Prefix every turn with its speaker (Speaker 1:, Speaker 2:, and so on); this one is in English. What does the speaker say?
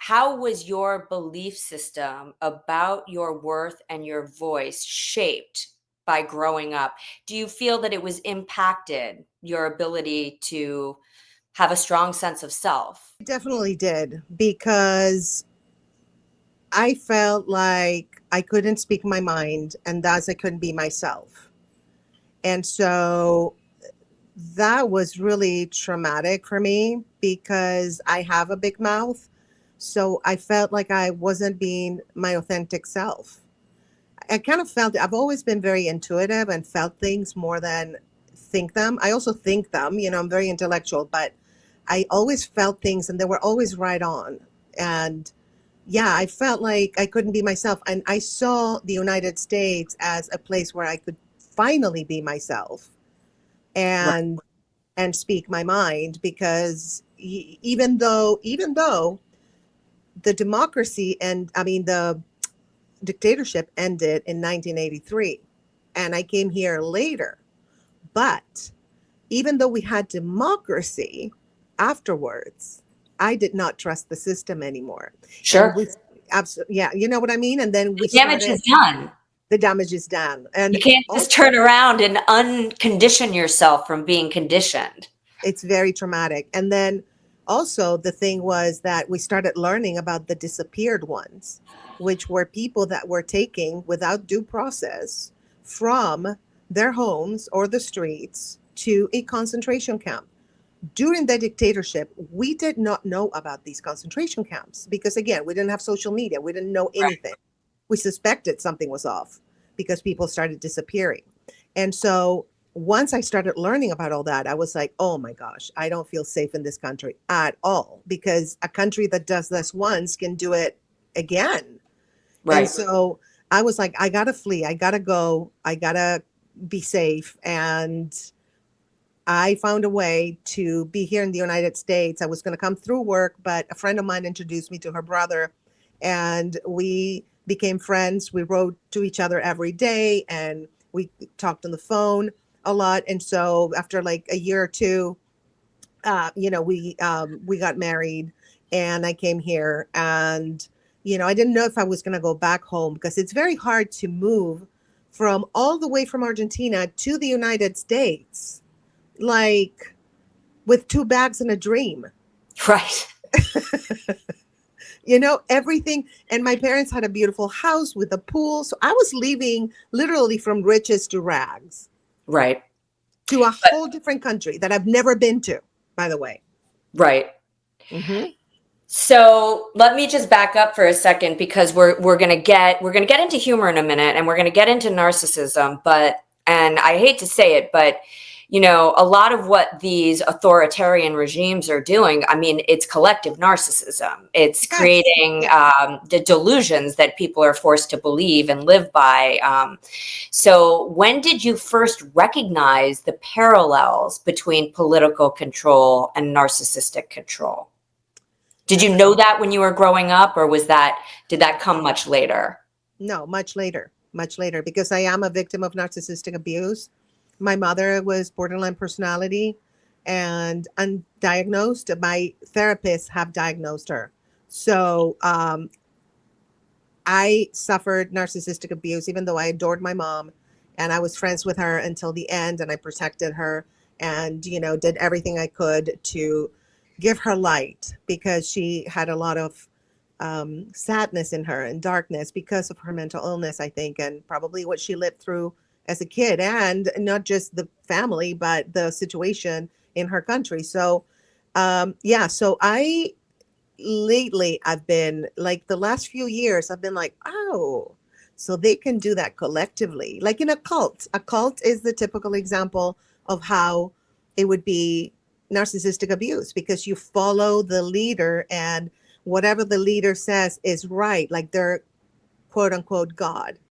Speaker 1: how was your belief system about your worth and your voice shaped by growing up? Do you feel that it was impacted your ability to have a strong sense of self?
Speaker 2: Definitely did, because I felt like I couldn't speak my mind and thus I couldn't be myself. And so that was really traumatic for me because I have a big mouth. So I felt like I wasn't being my authentic self. I kind of felt I've always been very intuitive and felt things more than think them. I also think them, I'm very intellectual, but I always felt things and they were always right on. And yeah, I felt like I couldn't be myself. And I saw the United States as a place where I could finally be myself
Speaker 1: Right.
Speaker 2: and speak my mind, because even though the democracy and I mean the dictatorship ended in 1983 and I came here later, but even though we had democracy afterwards, I did not trust the system anymore. And
Speaker 1: Sure.
Speaker 2: we absolutely, yeah, you know what I mean? And then we
Speaker 1: The damage
Speaker 2: started,
Speaker 1: is done.
Speaker 2: the damage is done. And
Speaker 1: You can't just
Speaker 2: also,
Speaker 1: turn around and uncondition yourself from being conditioned.
Speaker 2: it's very traumatic. And then also, the thing was that we started learning about the disappeared ones, which were people that were taken without due process from their homes or the streets to a concentration camp. During the dictatorship, we did not know about these concentration camps because, again, we didn't have social media. We didn't know
Speaker 1: Right.
Speaker 2: anything. We suspected something was off because people started disappearing. And so once I started learning about all that, I was like, oh my gosh, I don't feel safe in this country at all, because a country that does this once can do it again. And
Speaker 1: Right.
Speaker 2: so I was like, I gotta flee. I gotta go. I gotta be safe. And I found a way to be here in the United States. I was going to come through work, but a friend of mine introduced me to her brother, and we became friends. We wrote to each other every day, and we talked on the phone a lot. And so after like a year or two, we got married, and I came here, and I didn't know if I was going to go back home, because it's very hard to move from all the way from Argentina to the United States, like with two bags and a dream.
Speaker 1: Right.
Speaker 2: Everything. And my parents had a beautiful house with a pool. So I was leaving literally from riches to rags
Speaker 1: Right.
Speaker 2: to a
Speaker 1: But
Speaker 2: whole different country that I've never been to, by the way.
Speaker 1: right.
Speaker 2: Hmm.
Speaker 1: So let me just back up for a second, because we're gonna get into humor in a minute, and we're gonna get into narcissism. But, and I hate to say it, but a lot of what these authoritarian regimes are doing, I mean, it's collective narcissism. It's
Speaker 2: Yes.
Speaker 1: creating
Speaker 2: Yes.
Speaker 1: the delusions that people are forced to believe and live by. So when did you first recognize the parallels between political control and narcissistic control? Did you
Speaker 2: That's a
Speaker 1: know that when you were growing up, or did that come much later?
Speaker 2: No, much later, because I am a victim of narcissistic abuse. My mother was borderline personality and undiagnosed. My therapists have diagnosed her. So I suffered narcissistic abuse, even though I adored my mom and I was friends with her until the end, and I protected her and, did everything I could to give her light, because she had a lot of sadness in her and darkness because of her mental illness, I think, and probably what she lived through as a kid, and not just the family, but the situation in her country. So, yeah, so I've been like, the last few years, I've been like, oh, so they can do that collectively. Like in a cult. A cult is the typical example of how it would be narcissistic abuse, because you follow the leader and whatever the leader says is right. Like they're quote unquote God.